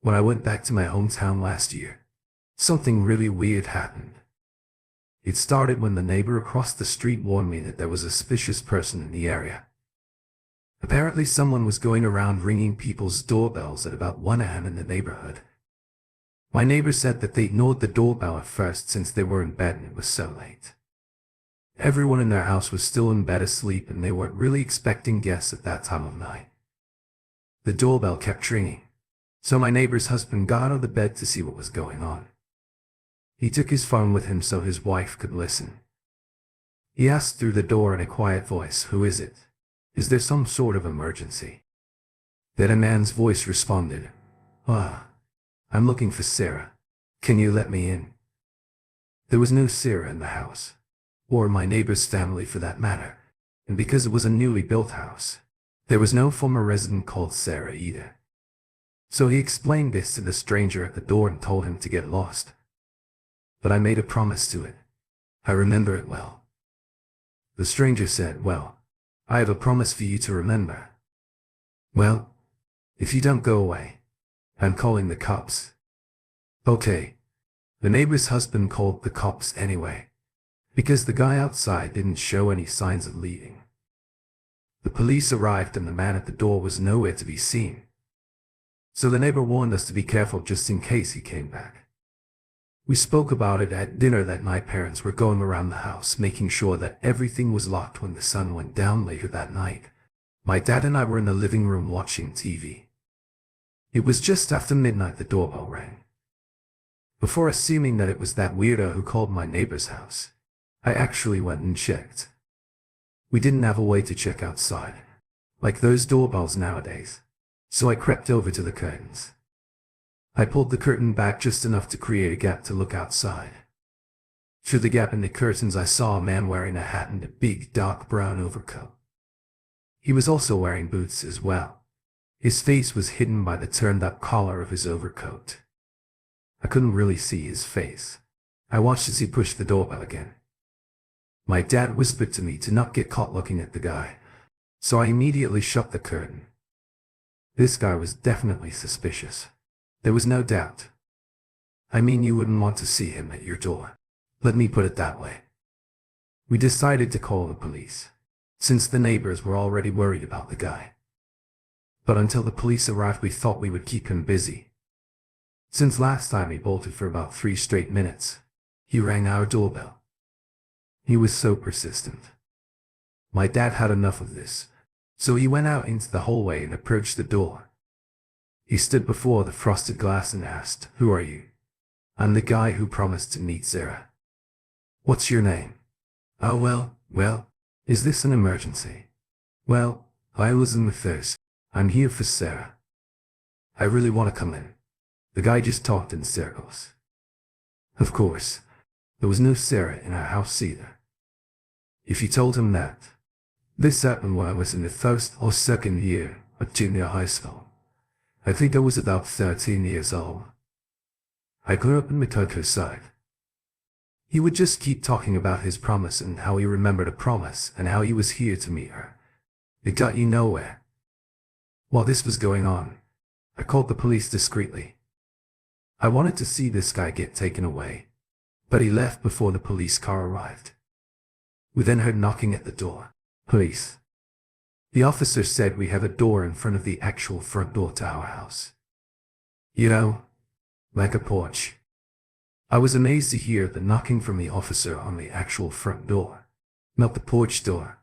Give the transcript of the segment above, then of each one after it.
When I went back to my hometown last year, something really weird happened. It started when the neighbor across the street warned me that there was a suspicious person in the area. Apparently someone was going around ringing people's doorbells at about 1 a.m. in the neighborhood. My neighbor said that they ignored the doorbell at first since they were in bed and it was so late. Everyone in their house was still in bed asleep and they weren't really expecting guests at that time of night. The doorbell kept ringing, so my neighbor's husband got out of the bed to see what was going on. He took his phone with him so his wife could listen. He asked through the door in a quiet voice, "Who is it? Is there some sort of emergency?" Then a man's voice responded, I'm looking for Sarah. Can you let me in?" There was no Sarah in the house, or my neighbor's family for that matter, and because it was a newly built house, there was no former resident called Sarah either. So he explained this to the stranger at the door and told him to get lost. But I made a promise to it. I remember it well. The stranger said, "Well, I have a promise for you to remember. Well, if you don't go away, I'm calling the cops." Okay. The neighbor's husband called the cops anyway, because the guy outside didn't show any signs of leaving. The police arrived and the man at the door was nowhere to be seen. So the neighbor warned us to be careful just in case he came back. We spoke about it at dinner that my parents were going around the house making sure that everything was locked when the sun went down later that night. My dad and I were in the living room watching TV. It was just after midnight the doorbell rang. Before assuming that it was that weirdo who called my neighbor's house, I actually went and checked. We didn't have a way to check outside, like those doorbells nowadays, so I crept over to the curtains. I pulled the curtain back just enough to create a gap to look outside. Through the gap in the curtains I saw a man wearing a hat and a big dark brown overcoat. He was also wearing boots as well. His face was hidden by the turned-up collar of his overcoat. I couldn't really see his face. I watched as he pushed the doorbell again. My dad whispered to me to not get caught looking at the guy, so I immediately shut the curtain. This guy was definitely suspicious. There was no doubt. I mean, you wouldn't want to see him at your door. Let me put it that way. We decided to call the police, since the neighbors were already worried about the guy. But until the police arrived, we thought we would keep him busy. Since last time he bolted for about 3 straight minutes, he rang our doorbell. He was so persistent. My dad had enough of this, so he went out into the hallway and approached the door. He stood before the frosted glass and asked, "Who are you?" "I'm the guy who promised to meet Sarah." "What's your name?" "Oh, well, is this an emergency?" "Well, I was in the thirst. I'm here for Sarah." "I really want to come in." The guy just talked in circles. Of course, there was no Sarah in our house either. If you told him that, this happened when I was in the first or second year of junior high school. I think I was about 13 years old. I grew up in Mitoto side. He would just keep talking about his promise and how he remembered a promise and how he was here to meet her. It got you nowhere. While this was going on, I called the police discreetly. I wanted to see this guy get taken away, but he left before the police car arrived. We then heard knocking at the door. "Police." The officer said we have a door in front of the actual front door to our house. You know, like a porch. I was amazed to hear the knocking from the officer on the actual front door, not the porch door.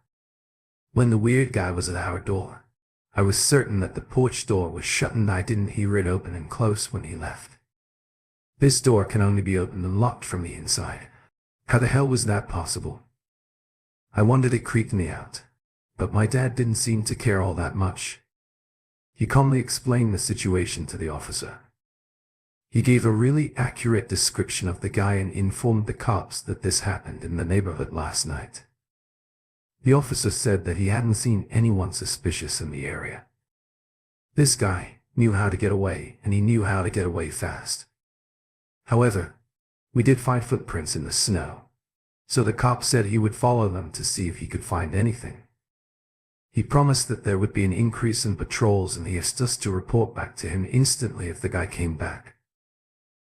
When the weird guy was at our door, I was certain that the porch door was shut and I didn't hear it open and close when he left. This door can only be opened and locked from the inside. How the hell was that possible? I wondered. It creeped me out, but my dad didn't seem to care all that much. He calmly explained the situation to the officer. He gave a really accurate description of the guy and informed the cops that this happened in the neighborhood last night. The officer said that he hadn't seen anyone suspicious in the area. This guy knew how to get away, and he knew how to get away fast. However, we did find footprints in the snow, so the cop said he would follow them to see if he could find anything. He promised that there would be an increase in patrols and he asked us to report back to him instantly if the guy came back.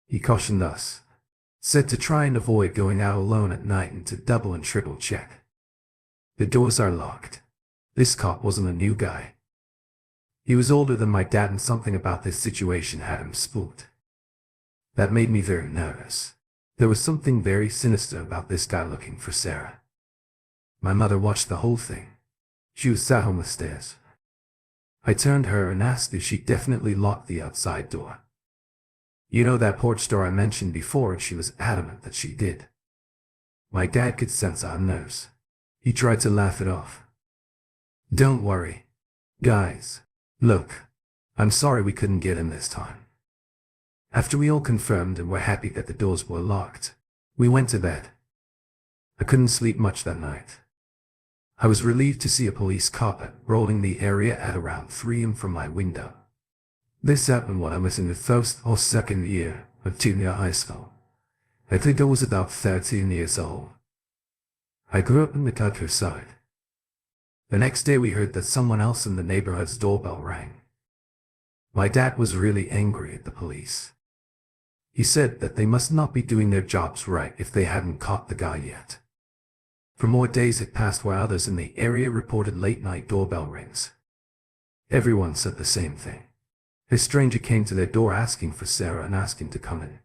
He cautioned us, said to try and avoid going out alone at night and to double and triple check. The doors are locked. This cop wasn't a new guy. He was older than my dad and something about this situation had him spooked. That made me very nervous. There was something very sinister about this guy looking for Sarah. My mother watched the whole thing. She was sat on the stairs. I turned to her and asked if she definitely locked the outside door. You know that porch door I mentioned before, and she was adamant that she did. My dad could sense our nerves. He tried to laugh it off. Don't worry, guys. Look, I'm sorry we couldn't get in this time. After we all confirmed and were happy that the doors were locked, we went to bed. I couldn't sleep much that night. I was relieved to see a police car rolling the area at around 3 a.m. from my window. This happened when I was in the first or second year of junior high school. I think I was about 13 years old. I grew up in the countryside. The next day we heard that someone else in the neighborhood's doorbell rang. My dad was really angry at the police. He said that they must not be doing their jobs right if they hadn't caught the guy yet. For more days had passed while others in the area reported late-night doorbell rings. Everyone said the same thing. A stranger came to their door asking for Sarah and asking to come in.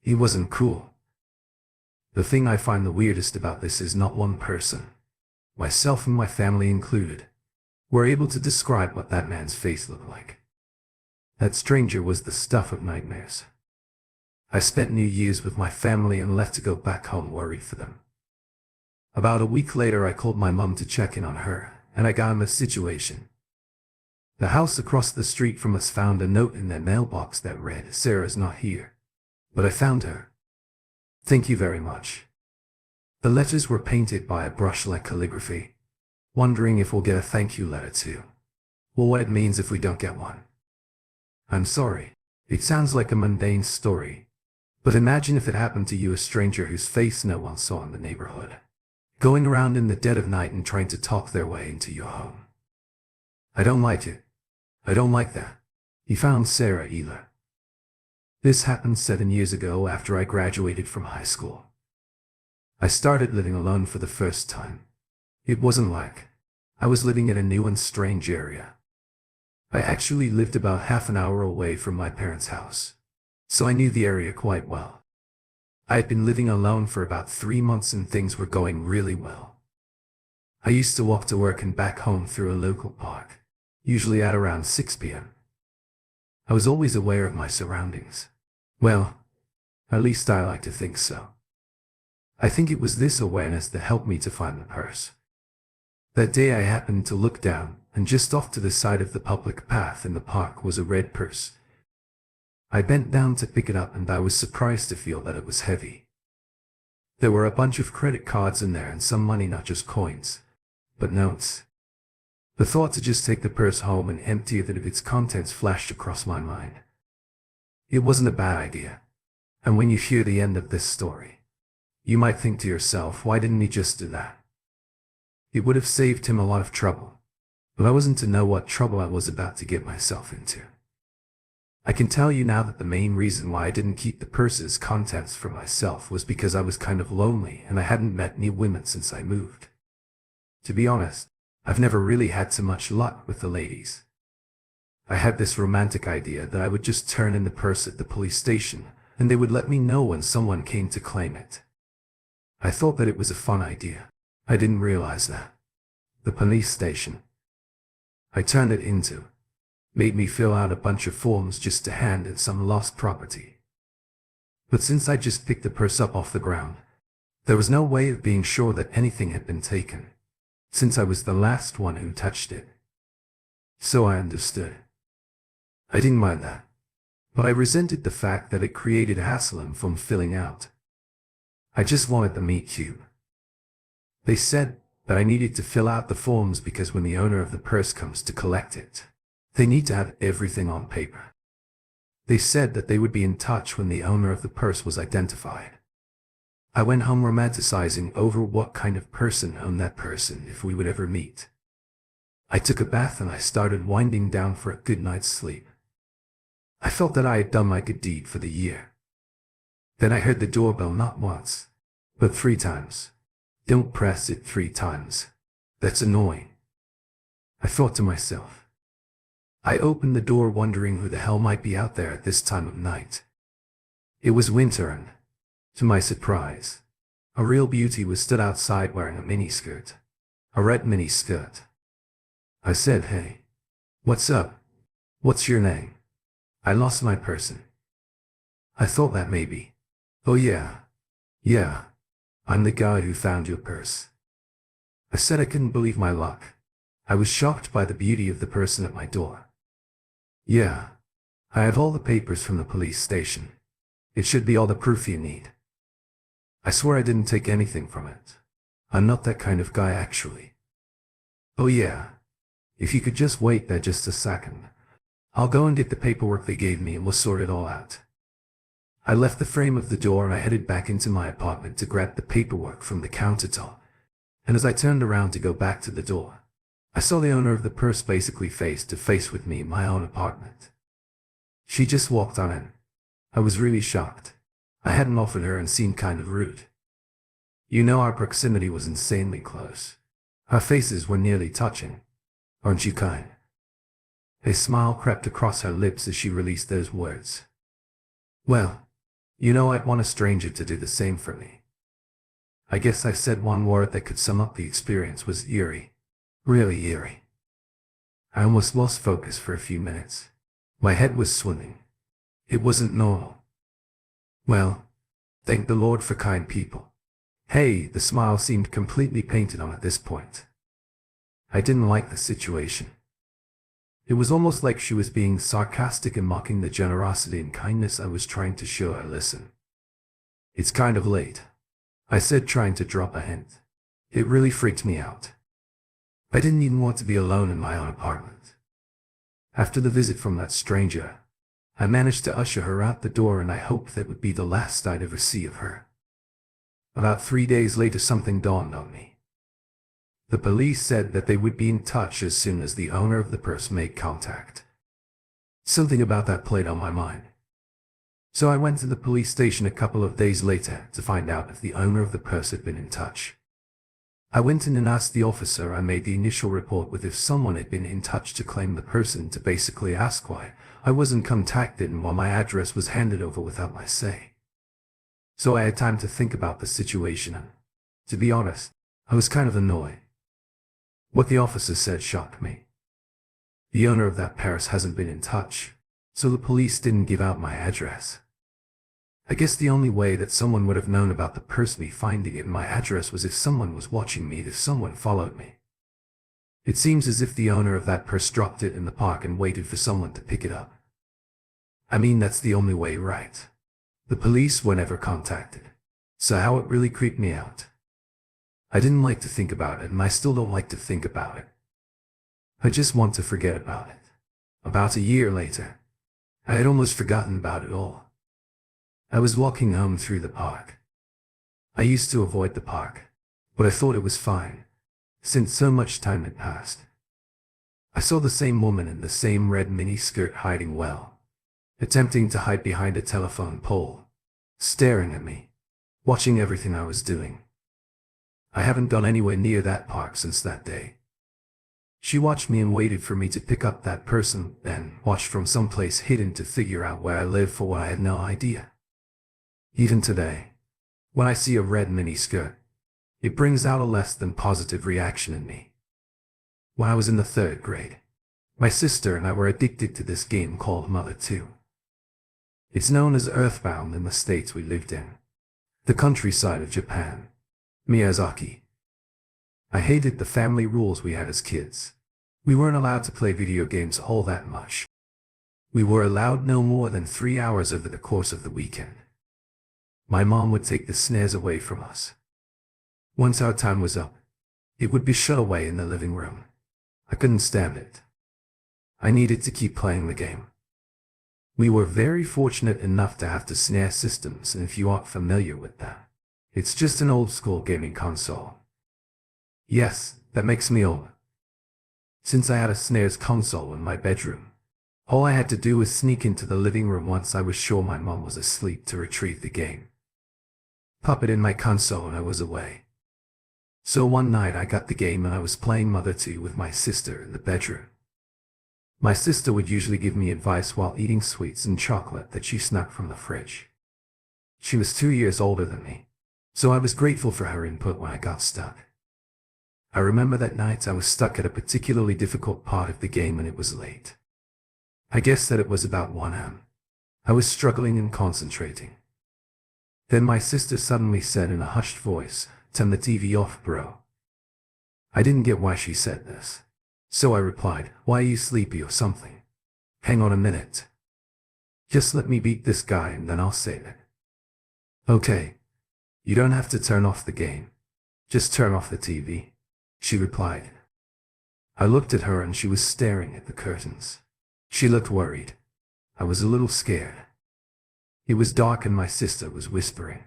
He wasn't cool. The thing I find the weirdest about this is not one person, myself and my family included, were able to describe what that man's face looked like. That stranger was the stuff of nightmares. I spent New Year's with my family and left to go back home worried for them. About a week later I called my mum to check in on her, and I got in a situation. The house across the street from us found a note in their mailbox that read, "Sarah's not here, but I found her. Thank you very much." The letters were painted by a brush like calligraphy. Wondering if we'll get a thank you letter too. Well, what it means if we don't get one. I'm sorry. It sounds like a mundane story. But imagine if it happened to you, a stranger whose face no one saw in the neighborhood, going around in the dead of night and trying to talk their way into your home. I don't like it. I don't like that. He found Sarah either. This happened 7 years ago after I graduated from high school. I started living alone for the first time. It wasn't like I was living in a new and strange area. I actually lived about half an hour away from my parents' house, so I knew the area quite well. I had been living alone for about 3 months and things were going really well. I used to walk to work and back home through a local park, usually at around 6 p.m. I was always aware of my surroundings. Well, at least I like to think so. I think it was this awareness that helped me to find the purse. That day I happened to look down, and just off to the side of the public path in the park was a red purse. I bent down to pick it up and I was surprised to feel that it was heavy. There were a bunch of credit cards in there and some money, not just coins, but notes. The thought to just take the purse home and empty it of its contents flashed across my mind. It wasn't a bad idea. And when you hear the end of this story, you might think to yourself, why didn't he just do that? It would have saved him a lot of trouble. But I wasn't to know what trouble I was about to get myself into. I can tell you now that the main reason why I didn't keep the purse's contents for myself was because I was kind of lonely and I hadn't met any women since I moved. To be honest, I've never really had so much luck with the ladies. I had this romantic idea that I would just turn in the purse at the police station and they would let me know when someone came to claim it. I thought that it was a fun idea. I didn't realize that the police station I turned it into made me fill out a bunch of forms just to hand in some lost property. But since I just picked the purse up off the ground, there was no way of being sure that anything had been taken, since I was the last one who touched it. So I understood. I didn't mind that, but I resented the fact that it created hassle from filling out. I just wanted the meat cute. They said that I needed to fill out the forms because when the owner of the purse comes to collect it, they need to have everything on paper. They said that they would be in touch when the owner of the purse was identified. I went home romanticizing over what kind of person owned that person if we would ever meet. I took a bath and I started winding down for a good night's sleep. I felt that I had done my good deed for the year. Then I heard the doorbell not once, but 3 times. Don't press it 3 times. That's annoying. I thought to myself. I opened the door wondering who the hell might be out there at this time of night. It was winter and, to my surprise, a real beauty was stood outside wearing a miniskirt. A red miniskirt. I said, "Hey. What's up? What's your name? I lost my person." I thought that maybe. "Oh yeah. Yeah. I'm the guy who found your purse." I said I couldn't believe my luck. I was shocked by the beauty of the person at my door. "Yeah. I have all the papers from the police station. It should be all the proof you need." I swear I didn't take anything from it. I'm not that kind of guy actually. "Oh yeah. If you could just wait there just a second. I'll go and get the paperwork they gave me and we'll sort it all out." I left the frame of the door and I headed back into my apartment to grab the paperwork from the countertop. And as I turned around to go back to the door, I saw the owner of the purse basically face to face with me in my own apartment. She just walked on in. I was really shocked. I hadn't offered her and seemed kind of rude. You know, our proximity was insanely close. Our faces were nearly touching. Aren't you kind? A smile crept across her lips as she released those words. Well, you know, I'd want a stranger to do the same for me. I guess I said one word that could sum up the experience: was eerie. Really eerie. I almost lost focus for a few minutes. My head was swimming. It wasn't normal. Well, thank the Lord for kind people. Hey, the smile seemed completely painted on at this point. I didn't like the situation. It was almost like she was being sarcastic and mocking the generosity and kindness I was trying to show her. "Listen. It's kind of late," I said, trying to drop a hint. It really freaked me out. I didn't even want to be alone in my own apartment. After the visit from that stranger, I managed to usher her out the door, and I hoped that would be the last I'd ever see of her. About 3 days later, something dawned on me. The police said that they would be in touch as soon as the owner of the purse made contact. Something about that played on my mind. So I went to the police station a couple of days later to find out if the owner of the purse had been in touch. I went in and asked the officer I made the initial report with if someone had been in touch to claim the person, to basically ask why I wasn't contacted and why my address was handed over without my say. So I had time to think about the situation and, to be honest, I was kind of annoyed. What the officer said shocked me. The owner of that purse hasn't been in touch, so the police didn't give out my address. I guess the only way that someone would have known about the purse, me finding it, and my address, was if someone was watching me, if someone followed me. It seems as if the owner of that purse dropped it in the park and waited for someone to pick it up. I mean, that's the only way, right? The police were never contacted. So how it really creeped me out. I didn't like to think about it, and I still don't like to think about it. I just want to forget about it. About a year later, I had almost forgotten about it all. I was walking home through the park. I used to avoid the park, but I thought it was fine, since so much time had passed. I saw the same woman in the same red miniskirt hiding well, attempting to hide behind a telephone pole, staring at me, watching everything I was doing. I haven't gone anywhere near that park since that day. She watched me and waited for me to pick up that person, then watched from someplace hidden to figure out where I lived, for what I had no idea. Even today, when I see a red miniskirt, it brings out a less than positive reaction in me. When I was in the 3rd grade, my sister and I were addicted to this game called Mother 2. It's known as Earthbound in the states we lived in, the countryside of Japan, Miyazaki. I hated the family rules we had as kids. We weren't allowed to play video games all that much. We were allowed no more than 3 hours over the course of the weekend. My mom would take the snares away from us. Once our time was up, it would be shut away in the living room. I couldn't stand it. I needed to keep playing the game. We were very fortunate enough to have the snare systems, and if you aren't familiar with that, it's just an old school gaming console. Yes, that makes me old. Since I had a SNES console in my bedroom, all I had to do was sneak into the living room once I was sure my mom was asleep to retrieve the game. Pop it in my console and I was away. So one night I got the game and I was playing Mother 2 with my sister in the bedroom. My sister would usually give me advice while eating sweets and chocolate that she snuck from the fridge. She was 2 years older than me, so I was grateful for her input when I got stuck. I remember that night I was stuck at a particularly difficult part of the game and it was late. I guess that it was about 1 a.m. I was struggling and concentrating. Then my sister suddenly said in a hushed voice, "Turn the TV off, bro." I didn't get why she said this, so I replied, "Why are you sleepy or something? Hang on a minute. Just let me beat this guy and then I'll save it." "Okay. You don't have to turn off the game. Just turn off the TV," she replied. I looked at her and she was staring at the curtains. She looked worried. I was a little scared. It was dark and my sister was whispering.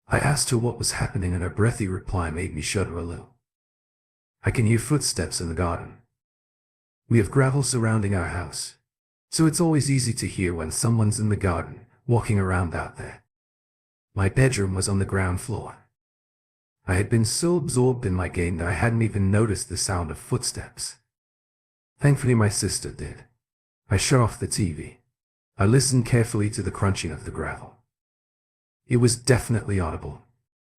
I asked her what was happening and her breathy reply made me shudder a little. "I can hear footsteps in the garden. We have gravel surrounding our house, so it's always easy to hear when someone's in the garden, walking around out there." My bedroom was on the ground floor. I had been so absorbed in my game that I hadn't even noticed the sound of footsteps. Thankfully my sister did. I shut off the TV. I listened carefully to the crunching of the gravel. It was definitely audible.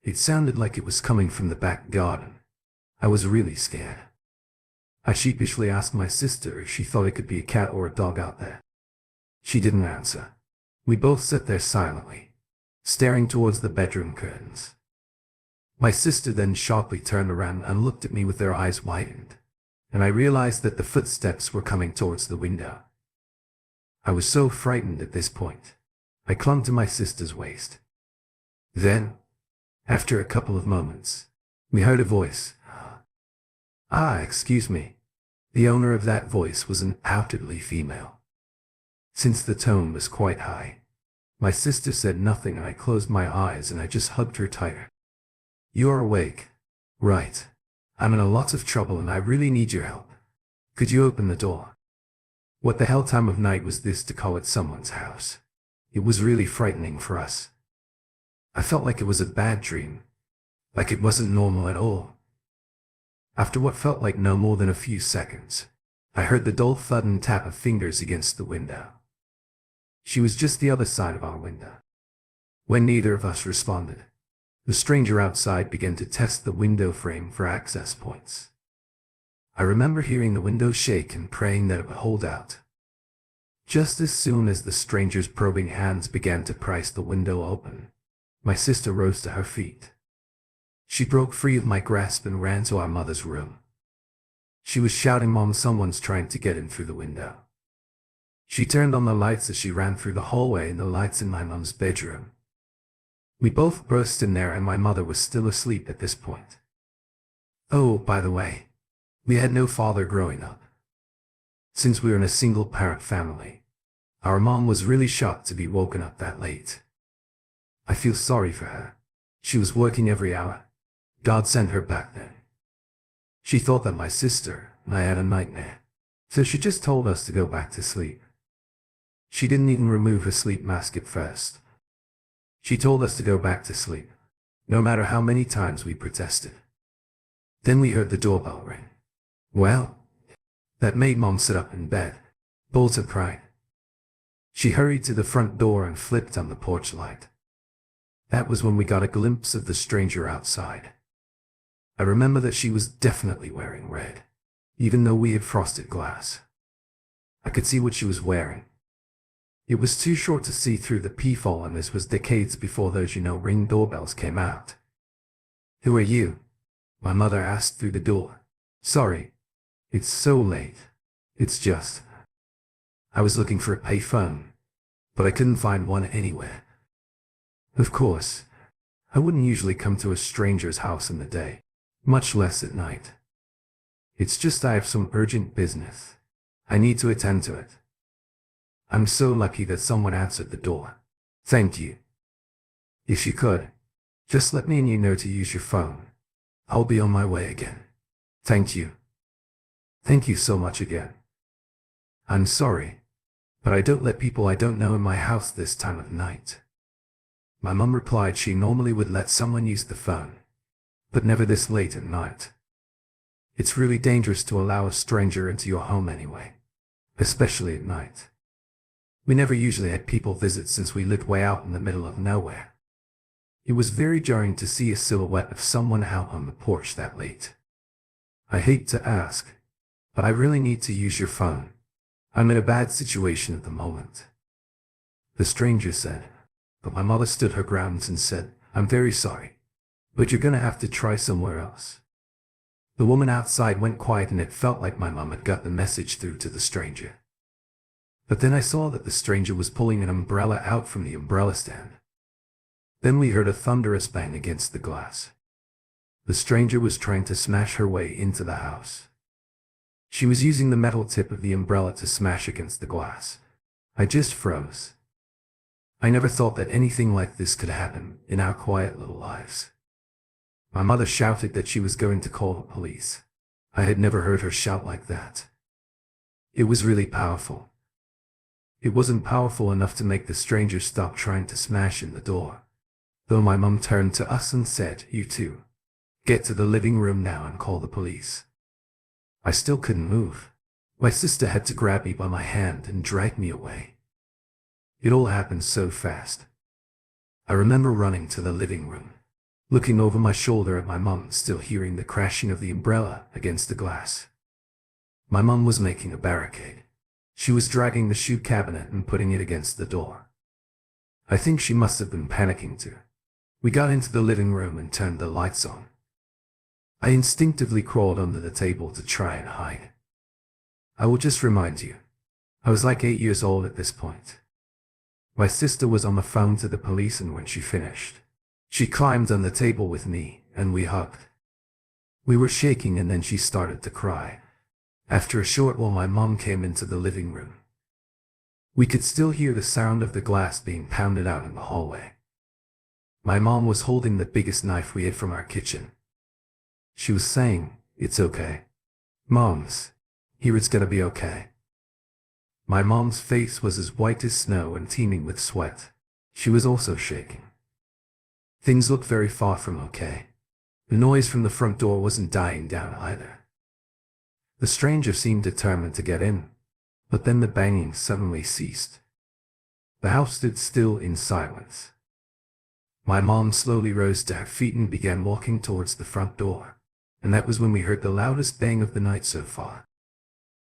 It sounded like it was coming from the back garden. I was really scared. I sheepishly asked my sister if she thought it could be a cat or a dog out there. She didn't answer. We both sat there silently, staring towards the bedroom curtains. My sister then sharply turned around and looked at me with her eyes widened, and I realized that the footsteps were coming towards the window. I was so frightened at this point. I clung to my sister's waist. Then, after a couple of moments, we heard a voice. Excuse me. The owner of that voice was undoubtedly female. Since the tone was quite high, my sister said nothing and I closed my eyes and I just hugged her tighter. "You are awake, right? I'm in a lot of trouble and I really need your help. Could you open the door?" What the hell time of night was this to call at someone's house? It was really frightening for us. I felt like it was a bad dream, like it wasn't normal at all. After what felt like no more than a few seconds, I heard the dull thud and tap of fingers against the window. She was just the other side of our window. When neither of us responded, the stranger outside began to test the window frame for access points. I remember hearing the window shake and praying that it would hold out. Just as soon as the stranger's probing hands began to prise the window open, my sister rose to her feet. She broke free of my grasp and ran to our mother's room. She was shouting, "Mom, someone's trying to get in through the window." She turned on the lights as she ran through the hallway and the lights in my mom's bedroom. We both burst in there and my mother was still asleep at this point. Oh, by the way, we had no father growing up. Since we were in a single-parent family, our mom was really shocked to be woken up that late. I feel sorry for her. She was working every hour. God sent her back then. She thought that my sister and I had a nightmare, so she just told us to go back to sleep. She didn't even remove her sleep mask at first. She told us to go back to sleep, no matter how many times we protested. Then we heard the doorbell ring. Well, that made Mom sit up in bed, bolt upright. She hurried to the front door and flipped on the porch light. That was when we got a glimpse of the stranger outside. I remember that she was definitely wearing red, even though we had frosted glass. I could see what she was wearing. It was too short to see through the peephole, and this was decades before those Ring doorbells came out. "Who are you?" my mother asked through the door. "Sorry, it's so late. It's just..." I was looking for a payphone, but I couldn't find one anywhere. Of course, I wouldn't usually come to a stranger's house in the day, much less at night. It's just I have some urgent business. I need to attend to it. I'm so lucky that someone answered the door. Thank you. If you could, just let me know to use your phone. I'll be on my way again. Thank you. Thank you so much again. I'm sorry, but I don't let people I don't know in my house this time of night. My mum replied she normally would let someone use the phone, but never this late at night. It's really dangerous to allow a stranger into your home anyway, especially at night. We never usually had people visit since we lived way out in the middle of nowhere. It was very jarring to see a silhouette of someone out on the porch that late. I hate to ask, but I really need to use your phone. I'm in a bad situation at the moment. The stranger said, but my mother stood her ground and said, I'm very sorry, but you're gonna have to try somewhere else. The woman outside went quiet and it felt like my mum had got the message through to the stranger. But then I saw that the stranger was pulling an umbrella out from the umbrella stand. Then we heard a thunderous bang against the glass. The stranger was trying to smash her way into the house. She was using the metal tip of the umbrella to smash against the glass. I just froze. I never thought that anything like this could happen in our quiet little lives. My mother shouted that she was going to call the police. I had never heard her shout like that. It was really powerful. It wasn't powerful enough to make the stranger stop trying to smash in the door, though my mum turned to us and said, you two, get to the living room now and call the police. I still couldn't move. My sister had to grab me by my hand and drag me away. It all happened so fast. I remember running to the living room, looking over my shoulder at my mum, still hearing the crashing of the umbrella against the glass. My mum was making a barricade. She was dragging the shoe cabinet and putting it against the door. I think she must have been panicking too. We got into the living room and turned the lights on. I instinctively crawled under the table to try and hide. I will just remind you, I was like 8 years old at this point. My sister was on the phone to the police, and when she finished, she climbed on the table with me and we hugged. We were shaking and then she started to cry. After a short while, my mom came into the living room. We could still hear the sound of the glass being pounded out in the hallway. My mom was holding the biggest knife we had from our kitchen. She was saying, "It's okay. Moms, here, it's gonna be okay." My mom's face was as white as snow and teeming with sweat. She was also shaking. Things looked very far from okay. The noise from the front door wasn't dying down either. The stranger seemed determined to get in, but then the banging suddenly ceased. The house stood still in silence. My mom slowly rose to her feet and began walking towards the front door, and that was when we heard the loudest bang of the night so far.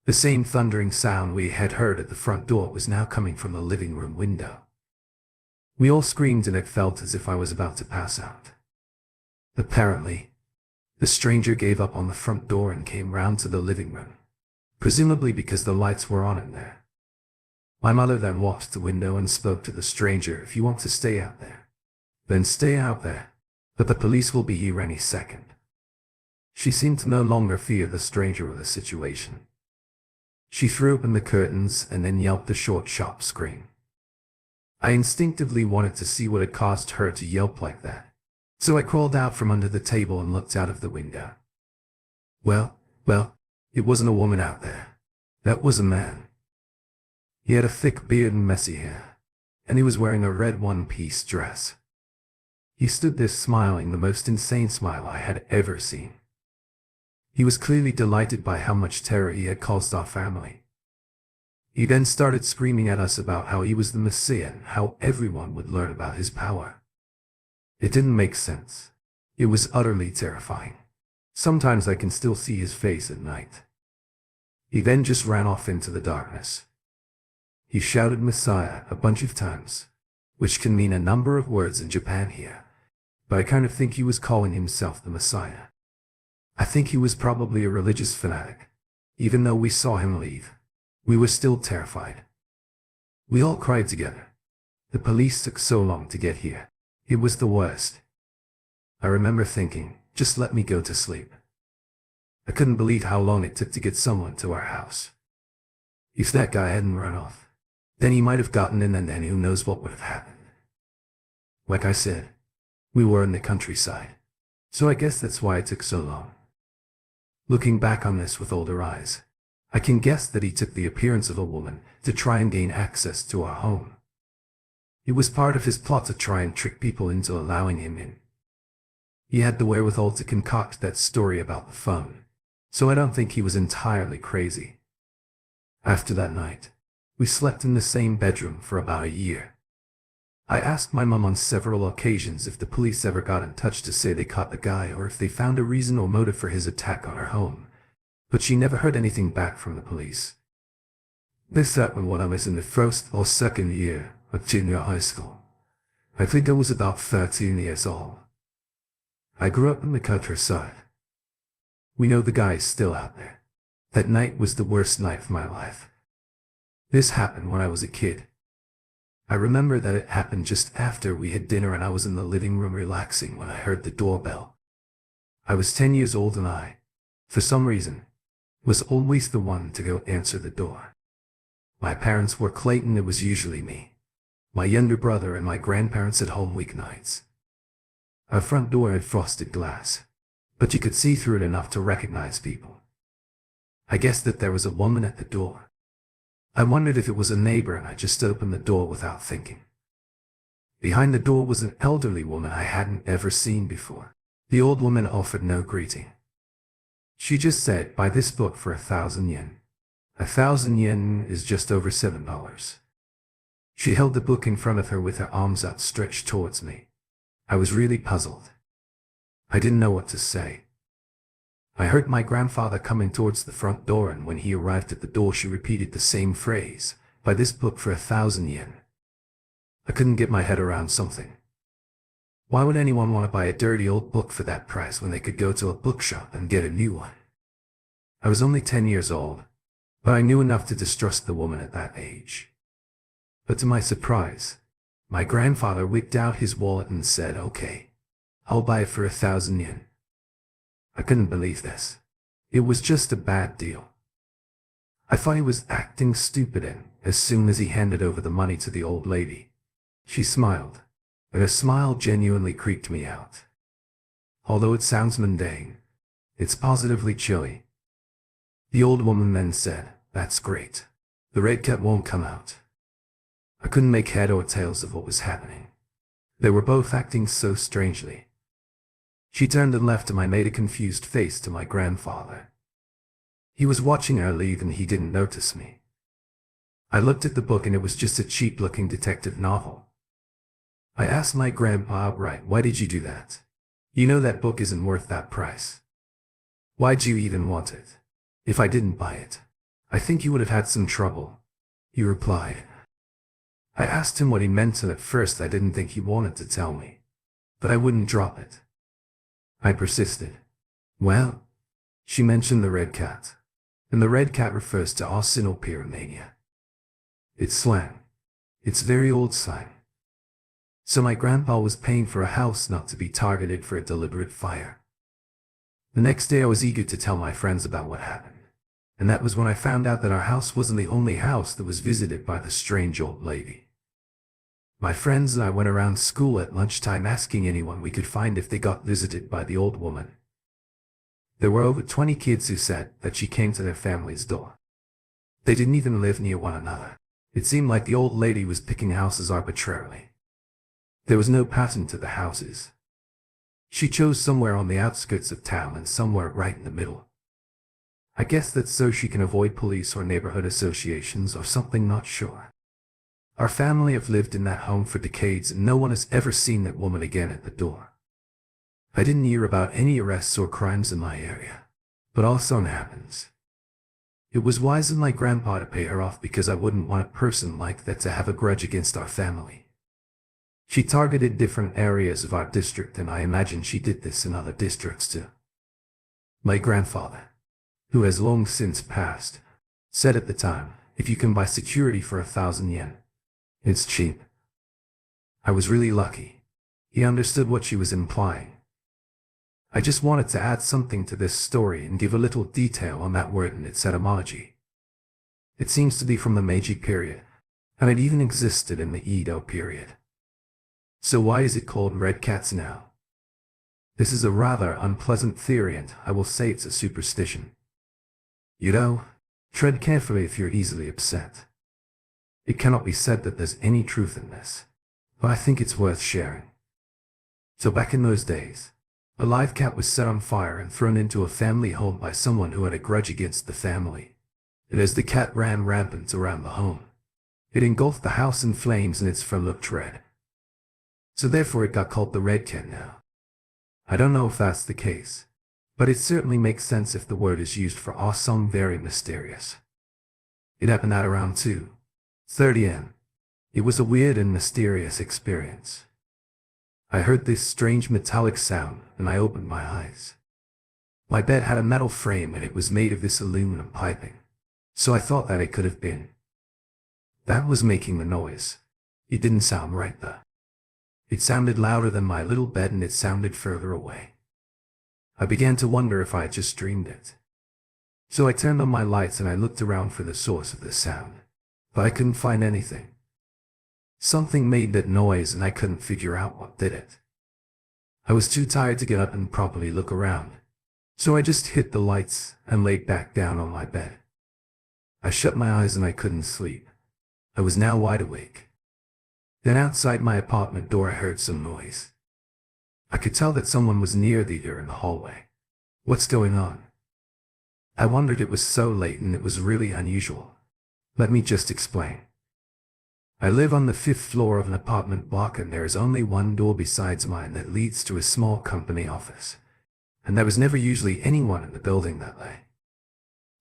The same thundering sound we had heard at the front door was now coming from the living room window. We all screamed and it felt as if I was about to pass out. Apparently, the stranger gave up on the front door and came round to the living room, presumably because the lights were on in there. My mother then walked to the window and spoke to the stranger, "If you want to stay out there, then stay out there, but the police will be here any second." She seemed to no longer fear the stranger or the situation. She threw open the curtains and then yelped a short, sharp scream. I instinctively wanted to see what had caused her to yelp like that, so I crawled out from under the table and looked out of the window. Well, it wasn't a woman out there. That was a man. He had a thick beard and messy hair, and he was wearing a red one-piece dress. He stood there smiling, the most insane smile I had ever seen. He was clearly delighted by how much terror he had caused our family. He then started screaming at us about how he was the Messiah and how everyone would learn about his power. It didn't make sense. It was utterly terrifying. Sometimes I can still see his face at night. He then just ran off into the darkness. He shouted Messiah a bunch of times, which can mean a number of words in Japan here, but I kind of think he was calling himself the Messiah. I think he was probably a religious fanatic. Even though we saw him leave, we were still terrified. We all cried together. The police took so long to get here. It was the worst. I remember thinking, just let me go to sleep. I couldn't believe how long it took to get someone to our house. If that guy hadn't run off, then he might have gotten in, and then who knows what would have happened. Like I said, we were in the countryside, so I guess that's why it took so long. Looking back on this with older eyes, I can guess that he took the appearance of a woman to try and gain access to our home. It was part of his plot to try and trick people into allowing him in. He had the wherewithal to concoct that story about the phone, so I don't think he was entirely crazy. After that night, we slept in the same bedroom for about a year. I asked my mom on several occasions if the police ever got in touch to say they caught the guy or if they found a reason or motive for his attack on our home, but she never heard anything back from the police. This happened when I was in the first or second year of junior high school. I think I was about 13 years old. I grew up in the countryside. We know the guy is still out there. That night was the worst night of my life. This happened when I was a kid. I remember that it happened just after we had dinner and I was in the living room relaxing when I heard the doorbell. I was 10 years old and I, for some reason, was always the one to go answer the door. My parents were Clayton. It was usually me, my younger brother, and my grandparents at home weeknights. Our front door had frosted glass, but you could see through it enough to recognize people. I guessed that there was a woman at the door. I wondered if it was a neighbor, and I just opened the door without thinking. Behind the door was an elderly woman I hadn't ever seen before. The old woman offered no greeting. She just said, "Buy this book for 1,000 yen. 1,000 yen is just over $7. She held the book in front of her with her arms outstretched towards me. I was really puzzled. I didn't know what to say. I heard my grandfather coming towards the front door, and when he arrived at the door she repeated the same phrase, "Buy this book for 1,000 yen. I couldn't get my head around something. Why would anyone want to buy a dirty old book for that price when they could go to a bookshop and get a new one? I was only 10 years old, but I knew enough to distrust the woman at that age. But to my surprise, my grandfather whipped out his wallet and said, "Okay, I'll buy it for 1,000 yen. I couldn't believe this. It was just a bad deal. I thought he was acting stupid, and as soon as he handed over the money to the old lady, she smiled, but her smile genuinely creeped me out. Although it sounds mundane, it's positively chilly. The old woman then said, "That's great. The red cat won't come out." I couldn't make head or tails of what was happening. They were both acting so strangely. She turned and left, and I made a confused face to my grandfather. He was watching her leave and he didn't notice me. I looked at the book and it was just a cheap-looking detective novel. I asked my grandpa outright, "Why did you do that? You know that book isn't worth that price. Why'd you even want it? If I didn't buy it, I think you would have had some trouble," he replied. I asked him what he meant, and at first I didn't think he wanted to tell me, but I wouldn't drop it. I persisted. "Well, she mentioned the red cat, and the red cat refers to arsenopyromania. It's slang. It's very old slang. So my grandpa was paying for a house not to be targeted for a deliberate fire." The next day I was eager to tell my friends about what happened, and that was when I found out that our house wasn't the only house that was visited by the strange old lady. My friends and I went around school at lunchtime asking anyone we could find if they got visited by the old woman. There were over 20 kids who said that she came to their family's door. They didn't even live near one another. It seemed like the old lady was picking houses arbitrarily. There was no pattern to the houses. She chose somewhere on the outskirts of town and somewhere right in the middle. I guess that's so she can avoid police or neighborhood associations or something, not sure. Our family have lived in that home for decades and no one has ever seen that woman again at the door. I didn't hear about any arrests or crimes in my area, but all soon happens. It was wise of my grandpa to pay her off because I wouldn't want a person like that to have a grudge against our family. She targeted different areas of our district, and I imagine she did this in other districts too. My grandfather, who has long since passed, said at the time, "If you can buy security for 1,000 yen, it's cheap." I was really lucky. He understood what she was implying. I just wanted to add something to this story and give a little detail on that word and its etymology. It seems to be from the Meiji period, and it even existed in the Edo period. So why is it called red cats now? This is a rather unpleasant theory, and I will say it's a superstition. You know, Tread carefully if you're easily upset. It cannot be said that there's any truth in this, but I think it's worth sharing. So back in those days, a live cat was set on fire and thrown into a family home by someone who had a grudge against the family. And as the cat ran rampant around the home, it engulfed the house in flames and its fur looked red. So therefore it got called the Red Cat now. I don't know if that's the case, but it certainly makes sense if the word is used for something very mysterious. It happened at around 2:30 am. It was a weird and mysterious experience. I heard this strange metallic sound and I opened my eyes. My bed had a metal frame and it was made of this aluminum piping, so I thought that it could have been that was making the noise. It didn't sound right though. It sounded louder than my little bed and it sounded further away. I began to wonder if I had just dreamed it. So I turned on my lights and I looked around for the source of the sound, but I couldn't find anything. Something made that noise and I couldn't figure out what did it. I was too tired to get up and properly look around, so I just hit the lights and laid back down on my bed. I shut my eyes and I couldn't sleep. I was now wide awake. Then outside my apartment door I heard some noise. I could tell that someone was near the door in the hallway. What's going on? I wondered. It was so late and it was really unusual. Let me just explain. I live on the 5th floor of an apartment block and there is only one door besides mine that leads to a small company office. And there was never usually anyone in the building that late.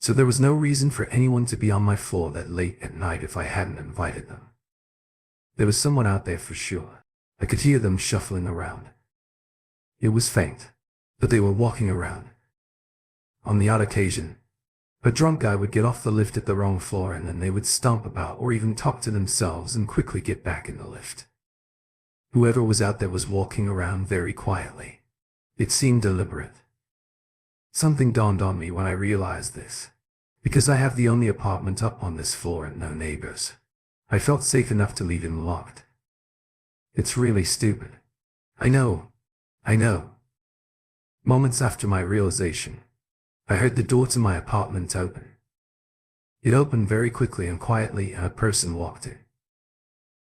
So there was no reason for anyone to be on my floor that late at night if I hadn't invited them. There was someone out there for sure. I could hear them shuffling around. It was faint, but they were walking around. On the odd occasion, a drunk guy would get off the lift at the wrong floor and then they would stomp about or even talk to themselves and quickly get back in the lift. Whoever was out there was walking around very quietly. It seemed deliberate. Something dawned on me when I realized this. Because I have the only apartment up on this floor and no neighbors, I felt safe enough to leave him locked. It's really stupid. I know. Moments after my realization, I heard the door to my apartment open. It opened very quickly and quietly and a person walked in.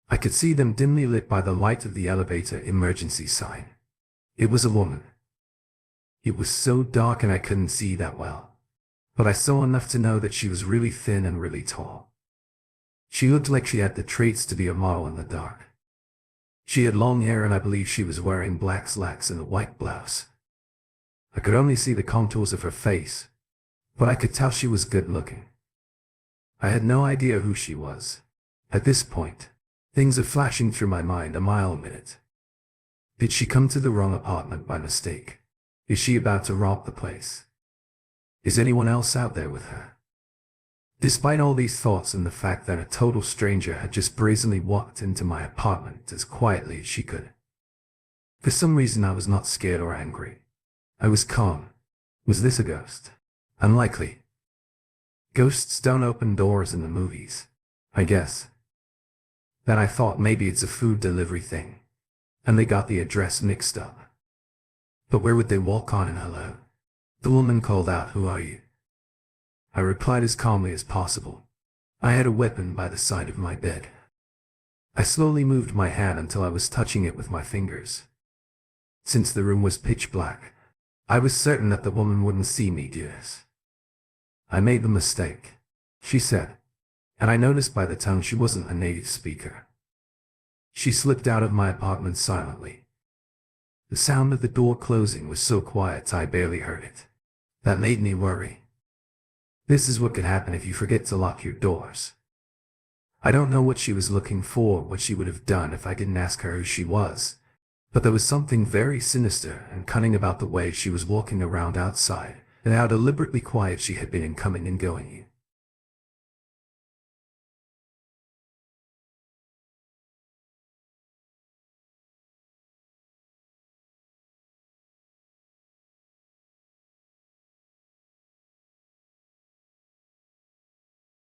I could see them dimly lit by the light of the elevator emergency sign. It was a woman. It was so dark and I couldn't see that well, but I saw enough to know that she was really thin and really tall. She looked like she had the traits to be a model in the dark. She had long hair and I believe she was wearing black slacks and a white blouse. I could only see the contours of her face, but I could tell she was good looking. I had no idea who she was. At this point, things are flashing through my mind a mile a minute. Did she come to the wrong apartment by mistake? Is she about to rob the place? Is anyone else out there with her? Despite all these thoughts and the fact that a total stranger had just brazenly walked into my apartment as quietly as she could, for some reason I was not scared or angry. I was calm. Was this a ghost? Unlikely. Ghosts don't open doors in the movies, I guess. Then I thought maybe it's a food delivery thing, and they got the address mixed up. But where would they walk on and hello? The woman called out, "Who are you?" I replied as calmly as possible. I had a weapon by the side of my bed. I slowly moved my hand until I was touching it with my fingers. Since the room was pitch black, I was certain that the woman wouldn't see me do this. "I made the mistake," she said, and I noticed by the tone she wasn't a native speaker. She slipped out of my apartment silently. The sound of the door closing was so quiet I barely heard it. That made me worry. This is what could happen if you forget to lock your doors. I don't know what she was looking for, what she would have done if I didn't ask her who she was, but there was something very sinister and cunning about the way she was walking around outside, and how deliberately quiet she had been in coming and going.